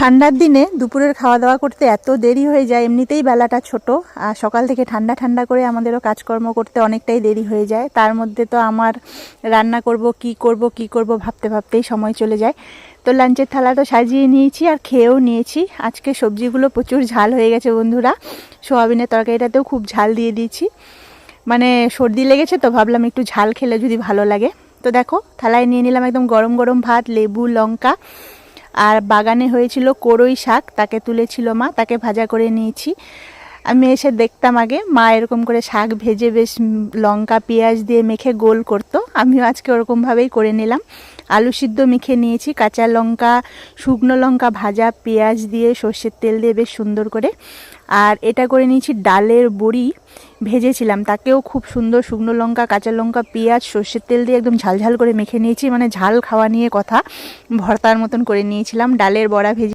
ঠান্ডার দিনে দুপুরের খাওয়া দাওয়া করতে এত দেরি হয়ে যায়, এমনিতেই বেলাটা ছোট আর সকাল থেকে ঠান্ডা ঠান্ডা করে আমাদেরও কাজকর্ম করতে অনেকটাই দেরি হয়ে যায়। তার মধ্যে তো আমার রান্না করব কি করব ভাবতে ভাবতেই সময় চলে যায়। তো লাঞ্চের থালা তো সাজিয়ে নিয়েছি আর খেয়েও নিয়েছি। আজকে সবজিগুলো প্রচুর ঝাল হয়ে গেছে বন্ধুরা, সোয়াবিনের তরকারিটাতেও খুব ঝাল দিয়ে দিয়েছি। মানে সর্দি লেগেছে তো ভাবলাম একটু ঝাল খেলে যদি ভালো লাগে। তো দেখো থালায় নিয়ে নিলাম একদম গরম গরম ভাত, লেবু, লঙ্কা, আর বাগানে হয়েছিল কড়ই শাক, তাকে তুলেছিল মা, তাকে ভাজা করে নিয়েছি। আমি এসে দেখতাম আগে মা এরকম করে শাক ভেজে বেশ লঙ্কা পেঁয়াজ দিয়ে মেখে গোল করতো, আমিও আজকে ওরকমভাবেই করে নিলাম। আলু সিদ্ধ মেখে নিয়েছি, কাঁচা লঙ্কা, শুকনো লঙ্কা ভাজা, পেঁয়াজ দিয়ে সর্ষের তেল দিয়ে বেশ সুন্দর করে। আর এটা করে নিয়েছি ডালের বড়ি, ভেজেছিলাম তাকেও খুব সুন্দর শুকনো লঙ্কা, কাঁচা লঙ্কা, পেঁয়াজ, সর্ষের তেল দিয়ে একদম ঝালঝাল করে মেখে নিয়েছি। মানে ঝাল খাওয়া নিয়ে কথা, ভর্তার মতন করে নিয়েছিলাম। ডালের বড়া ভেজে